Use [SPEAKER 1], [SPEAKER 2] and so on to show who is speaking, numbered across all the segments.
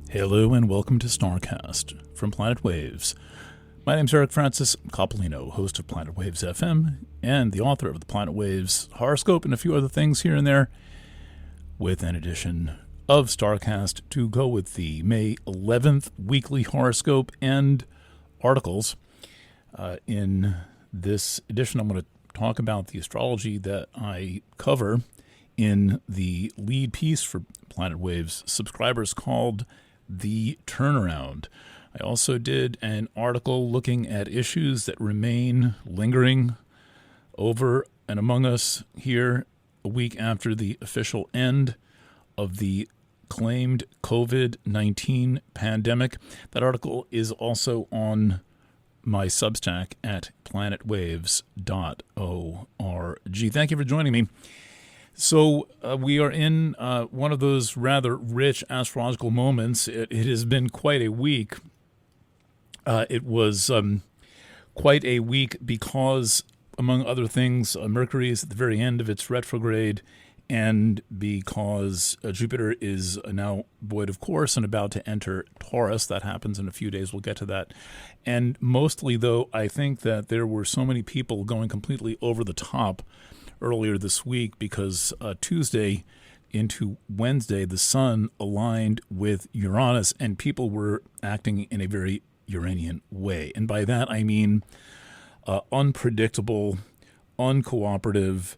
[SPEAKER 1] Hello and welcome to STARCAST from Planet Waves. My name's Eric Francis Coppolino, host of Planet Waves FM and the author of the Planet Waves horoscope and a few other things here and there, with an edition of STARCAST to go with the May 11th weekly horoscope and articles. In this edition, I'm going to talk about the astrology that I cover in the lead piece for Planet Waves subscribers called The Turnaround. I also did an article looking at issues that remain lingering over and among us here a week after the official end of the claimed COVID-19 pandemic. That article is also on my Substack at planetwaves.org. Thank you for joining me. So we are in one of those rather rich astrological moments. It has been quite a week. It was quite a week because, among other things, Mercury is at the very end of its retrograde, and because Jupiter is now void of course and about to enter Taurus. That happens in a few days. We'll get to that. And mostly, though, I think that there were so many people going completely over the top earlier this week because Tuesday into Wednesday, the sun aligned with Uranus, and people were acting in a very Uranian way. And by that, I mean unpredictable, uncooperative,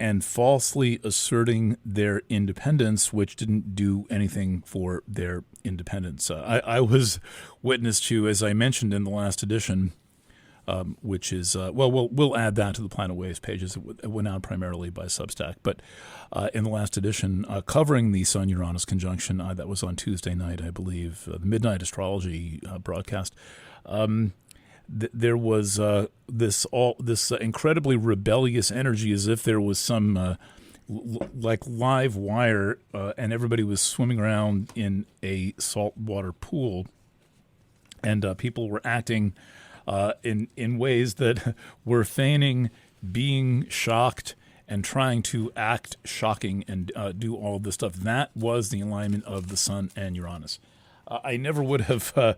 [SPEAKER 1] and falsely asserting their independence, which didn't do anything for their independence. I was witness to, as I mentioned in the last edition, which is, we'll add that to the Planet Waves pages. It went out primarily by Substack. But in the last edition, covering the Sun-Uranus conjunction, that was on Tuesday night, I believe, the Midnight Astrology broadcast, there was this incredibly rebellious energy, as if there was some like live wire, and everybody was swimming around in a saltwater pool, and people were acting in ways that were feigning being shocked and trying to act shocking and do all of this stuff. That was the alignment of the Sun and Uranus. I never would have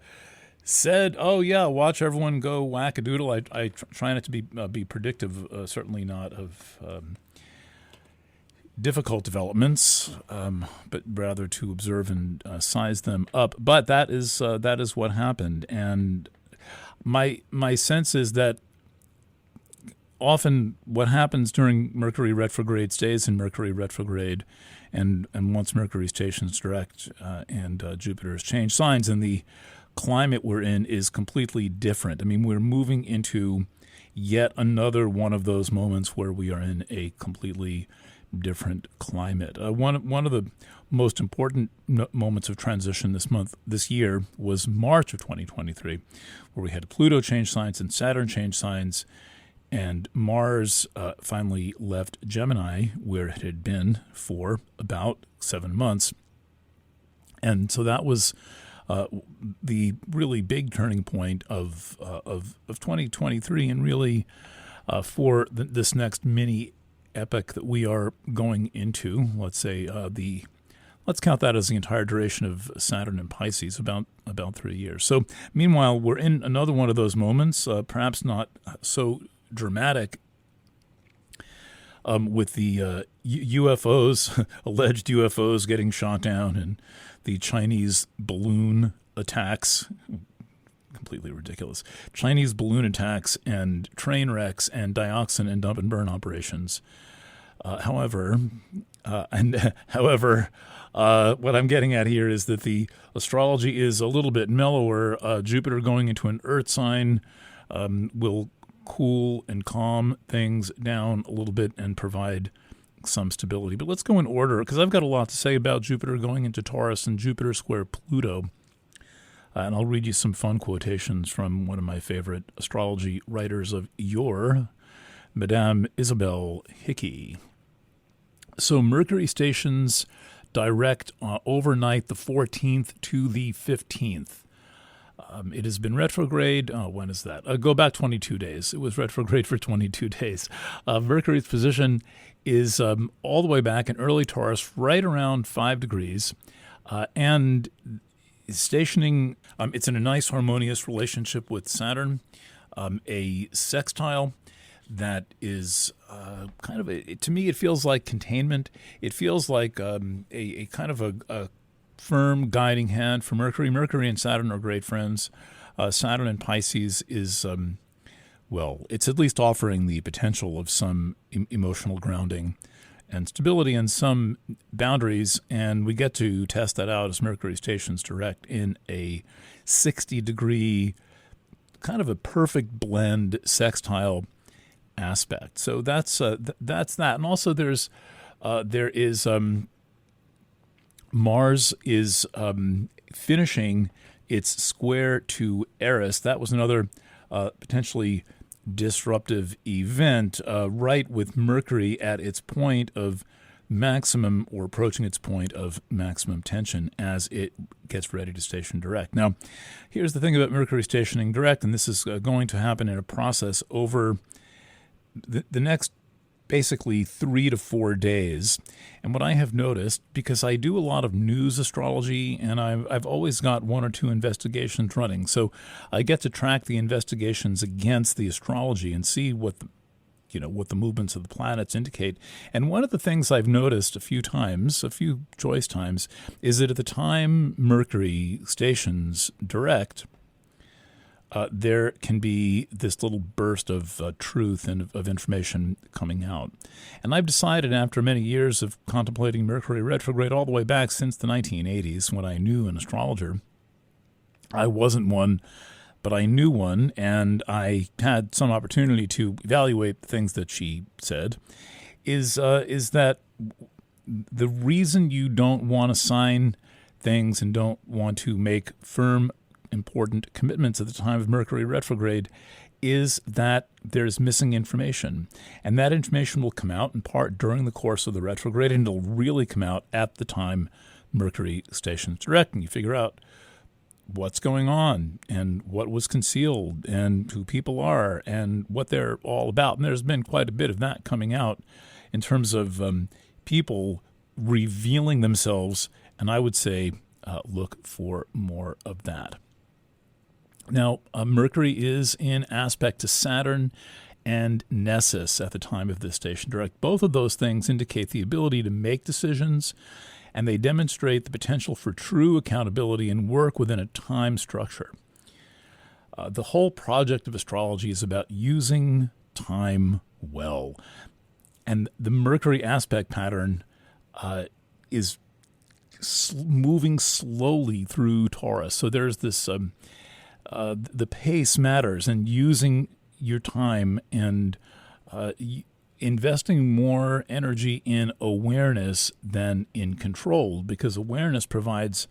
[SPEAKER 1] said, "Oh yeah, watch everyone go whack-a-doodle." I try not to be predictive, certainly not of difficult developments, but rather to observe and size them up. But that is what happened, and my sense is that often what happens during Mercury retrograde stays in Mercury retrograde, and once Mercury stations direct and Jupiter has changed signs, and the climate we're in is completely different. I mean, we're moving into yet another one of those moments where we are in a completely different climate. One of the most important moments of transition this year was March of 2023, where we had Pluto change signs and Saturn change signs, and Mars finally left Gemini, where it had been for about 7 months. And so that was the really big turning point of 2023, and really for this next mini epoch that we are going into. Let's say let's count that as the entire duration of Saturn and Pisces, about 3 years. So meanwhile, we're in another one of those moments, perhaps not so dramatic, with the UFOs, alleged UFOs getting shot down, and the Chinese balloon attacks, completely ridiculous, Chinese balloon attacks and train wrecks and dioxin and dump and burn operations. However, what I'm getting at here is that the astrology is a little bit mellower. Jupiter going into an Earth sign will cool and calm things down a little bit and provide some stability. But let's go in order, because I've got a lot to say about Jupiter going into Taurus and Jupiter square Pluto. And I'll read you some fun quotations from one of my favorite astrology writers of yore, Madame Isabel Hickey. So Mercury stations direct overnight the 14th to the 15th. It has been retrograde. When is that? Go back 22 days. It was retrograde for 22 days. Mercury's position is all the way back in early Taurus, right around 5 degrees. And stationing, it's in a nice harmonious relationship with Saturn, a sextile that is kind of to me it feels like containment. It feels like a kind of a firm guiding hand for Mercury. Mercury and Saturn are great friends. Saturn in Pisces is well, it's at least offering the potential of some emotional grounding and stability and some boundaries, and we get to test that out as Mercury stations direct in a 60-degree, kind of a perfect blend sextile aspect. So that's that, and also there is Mars is finishing its square to Eris. That was another potentially disruptive event, right with Mercury at its point of maximum or approaching its point of maximum tension as it gets ready to station direct. Now, here's the thing about Mercury stationing direct, and this is going to happen in a process over the next basically 3 to 4 days. And what I have noticed, because I do a lot of news astrology, and I've always got 1 or 2 investigations running, so I get to track the investigations against the astrology and see what the movements of the planets indicate. And one of the things I've noticed a few choice times, is that at the time Mercury stations direct, there can be this little burst of truth and of information coming out. And I've decided, after many years of contemplating Mercury retrograde all the way back since the 1980s, when I knew an astrologer, I wasn't one, but I knew one, and I had some opportunity to evaluate the things that she said, is that the reason you don't want to sign things and don't want to make firm important commitments at the time of Mercury retrograde is that there's missing information. And that information will come out in part during the course of the retrograde, and it'll really come out at the time Mercury stations direct, and you figure out what's going on and what was concealed and who people are and what they're all about. And there's been quite a bit of that coming out in terms of people revealing themselves, and I would say look for more of that. Now, Mercury is in aspect to Saturn and Nessus at the time of this station direct. Both of those things indicate the ability to make decisions, and they demonstrate the potential for true accountability and work within a time structure. The whole project of astrology is about using time well. And the Mercury aspect pattern is moving slowly through Taurus. So there's this... the pace matters, and using your time and investing more energy in awareness than in control, because awareness provides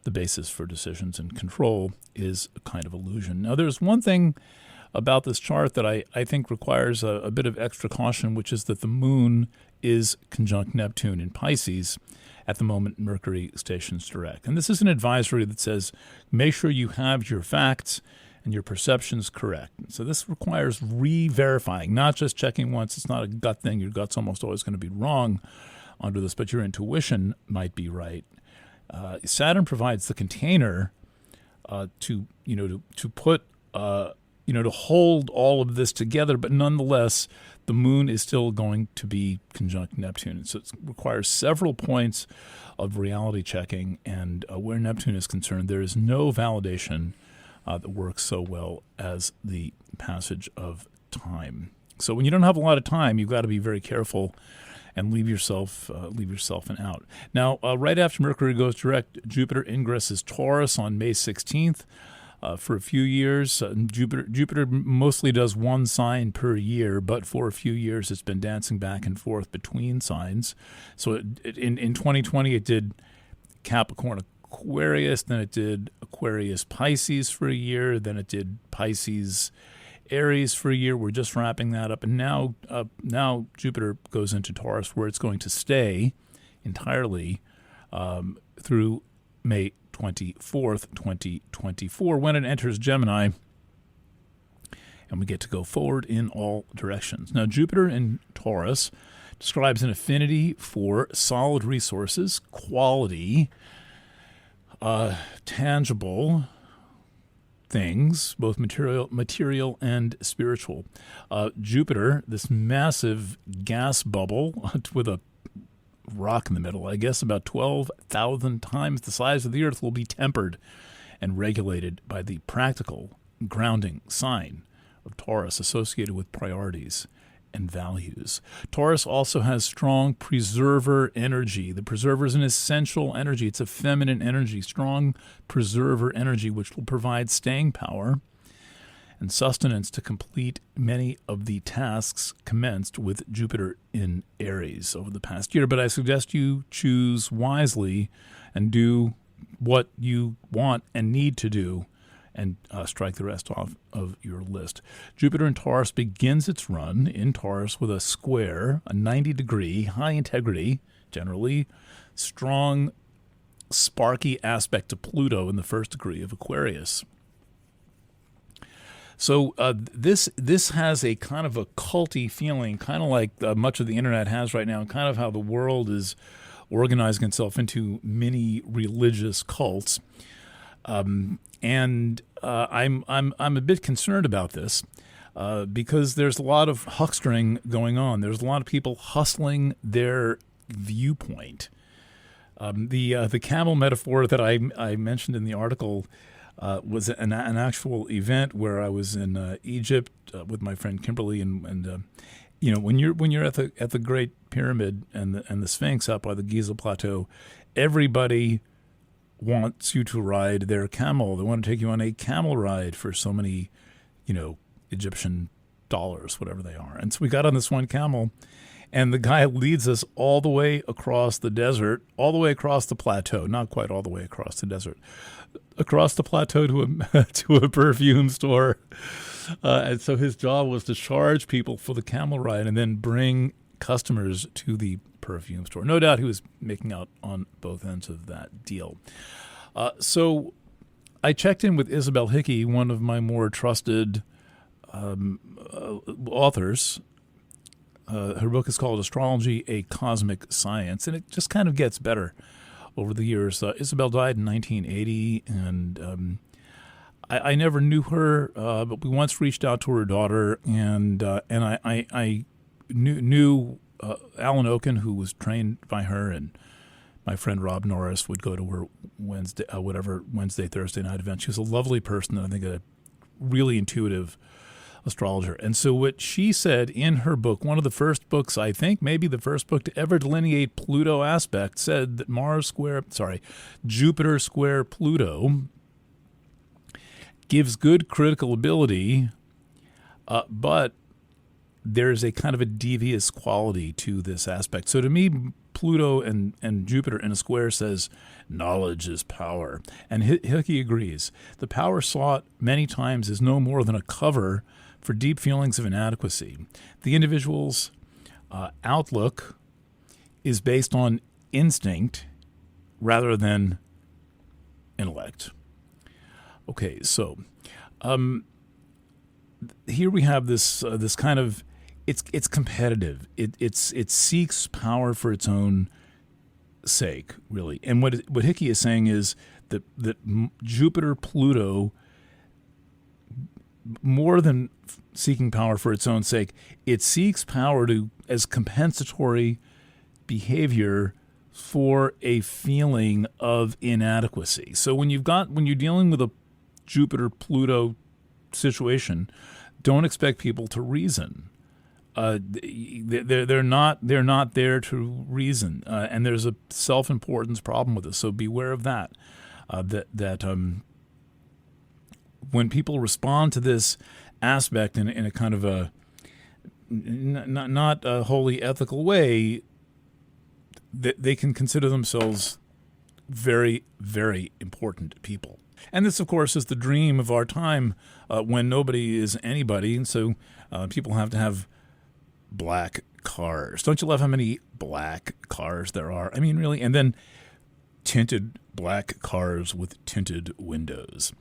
[SPEAKER 1] the basis for decisions, and control is a kind of illusion. Now, there's one thing about this chart that I think requires a bit of extra caution, which is that the moon is conjunct Neptune in Pisces at the moment Mercury stations direct. And this is an advisory that says, make sure you have your facts and your perceptions correct. So this requires re-verifying, not just checking once. It's not a gut thing. Your gut's almost always going to be wrong under this, but your intuition might be right. Saturn provides the container to put to hold all of this together, but nonetheless, the moon is still going to be conjunct Neptune. So it requires several points of reality checking, and where Neptune is concerned, there is no validation that works so well as the passage of time. So when you don't have a lot of time, you've got to be very careful and leave yourself an out. Now, right after Mercury goes direct, Jupiter ingresses Taurus on May 16th. For a few years, Jupiter mostly does one sign per year, but for a few years it's been dancing back and forth between signs. So in 2020 it did Capricorn Aquarius, then it did Aquarius Pisces for a year, then it did Pisces Aries for a year. We're just wrapping that up, and now Jupiter goes into Taurus, where it's going to stay entirely through May 24th, 2024, when it enters Gemini, and we get to go forward in all directions. Now, Jupiter in Taurus describes an affinity for solid resources, quality, tangible things, both material and spiritual. Jupiter, this massive gas bubble with a rock in the middle, I guess about 12,000 times the size of the Earth, will be tempered and regulated by the practical grounding sign of Taurus associated with priorities and values. Taurus also has strong preserver energy. The preserver is an essential energy. It's a feminine energy, strong preserver energy, which will provide staying power and sustenance to complete many of the tasks commenced with Jupiter in Aries over the past year. But I suggest you choose wisely and do what you want and need to do, and strike the rest off of your list. Jupiter in Taurus begins its run in Taurus with a square, a 90-degree, high integrity, generally strong, sparky aspect to Pluto in the first degree of Aquarius. So this has a kind of a culty feeling, kind of like much of the internet has right now, kind of how the world is organizing itself into mini religious cults. And I'm a bit concerned about this because there's a lot of huckstering going on. There's a lot of people hustling their viewpoint. The camel metaphor that I mentioned in the article was an actual event where I was in Egypt with my friend Kimberly, and when you're at the Great Pyramid and the Sphinx up by the Giza Plateau, everybody wants you to ride their camel. They want to take you on a camel ride for so many, Egyptian dollars, whatever they are. And so we got on this one camel, and the guy leads us all the way across the desert, all the way across the plateau, not quite all the way across the desert, across the plateau to a perfume store. And so his job was to charge people for the camel ride and then bring customers to the perfume store. No doubt he was making out on both ends of that deal. So I checked in with Isabel Hickey, one of my more trusted authors. Her book is called Astrology, A Cosmic Science, and it just kind of gets better over the years. Isabel died in 1980, and I never knew her, but we once reached out to her daughter, and I knew Alan Oken, who was trained by her, and my friend Rob Norris would go to her Wednesday, Thursday night event. She was a lovely person, and I think a really intuitive astrologer. And so what she said in her book, one of the first books, I think maybe the first book to ever delineate Pluto aspect, said that Jupiter square Pluto gives good critical ability, but there's a kind of a devious quality to this aspect. So to me, Pluto and Jupiter in a square says knowledge is power. And Hickey agrees. The power sought many times is no more than a cover for deep feelings of inadequacy. The individual's outlook is based on instinct rather than intellect. Okay, so here we have this kind of it's competitive. It seeks power for its own sake, really. And what Hickey is saying is that Jupiter Pluto, more than seeking power for its own sake, it seeks power as compensatory behavior for a feeling of inadequacy. So when you're dealing with a Jupiter Pluto situation, don't expect people to reason. They're not there to reason, and there's a self-importance problem with this. So beware of that. When people respond to this aspect in a kind of a not a wholly ethical way, they can consider themselves very, very important people. And this, of course, is the dream of our time when nobody is anybody, and so people have to have black cars. Don't you love how many black cars there are? I mean, really? And then tinted black cars with tinted windows.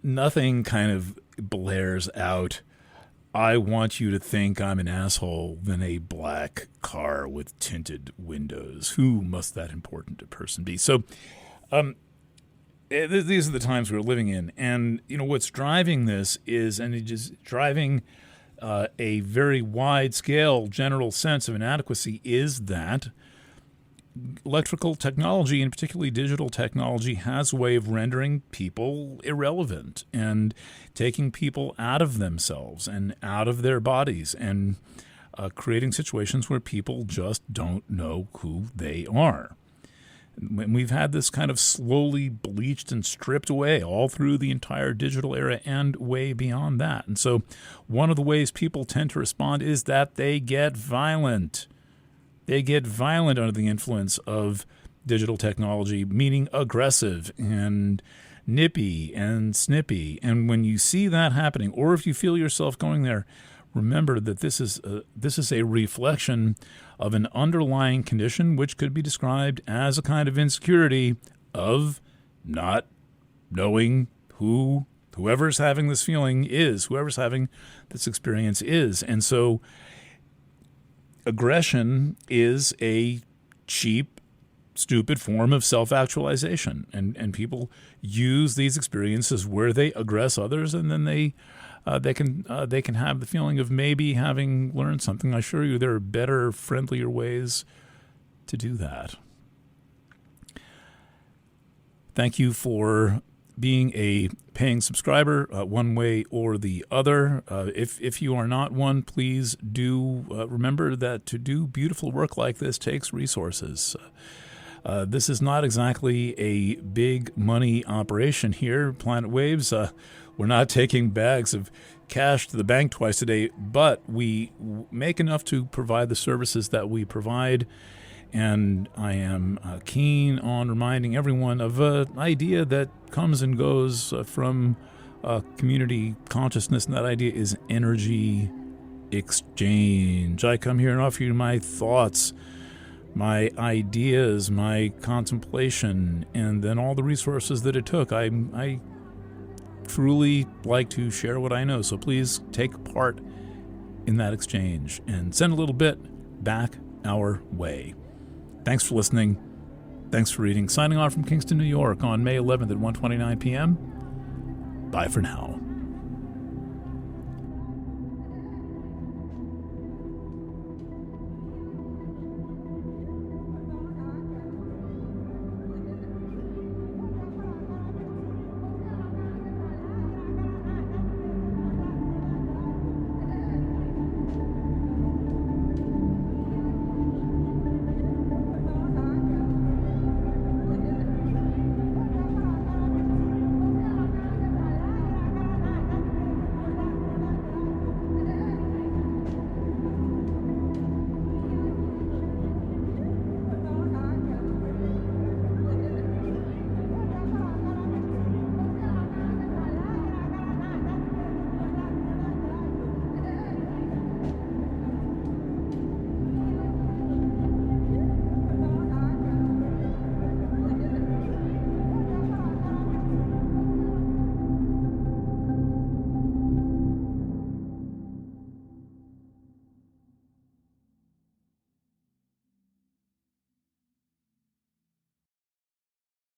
[SPEAKER 1] Nothing kind of blares out I want you to think I'm an asshole than a black car with tinted windows. Who must that important person be? So these are the times we're living in. And, what's driving this is, and it is driving a very wide-scale general sense of inadequacy, is that electrical technology, and particularly digital technology, has a way of rendering people irrelevant and taking people out of themselves and out of their bodies and creating situations where people just don't know who they are. And we've had this kind of slowly bleached and stripped away all through the entire digital era and way beyond that. And so one of the ways people tend to respond is that they get violent. They get violent under the influence of digital technology, meaning aggressive and nippy and snippy. And when you see that happening, or if you feel yourself going there, remember that this is a reflection of an underlying condition which could be described as a kind of insecurity of not knowing who whoever's having this feeling is, whoever's having this experience is. And so aggression is a cheap, stupid form of self-actualization. And people use these experiences where they aggress others, and then they can have the feeling of maybe having learned something. I assure you there are better, friendlier ways to do that. Thank you for being a paying subscriber, one way or the other. If you are not one, please do remember that to do beautiful work like this takes resources. This is not exactly a big money operation here, Planet Waves. We're not taking bags of cash to the bank twice a day, but we make enough to provide the services that we provide. And I am keen on reminding everyone of an idea that comes and goes from community consciousness, and that idea is energy exchange. I come here and offer you my thoughts, my ideas, my contemplation, and then all the resources that it took. I truly like to share what I know, so please take part in that exchange and send a little bit back our way. Thanks for listening. Thanks for reading. Signing off from Kingston, New York on May 11th at 1:29 p.m. Bye for now.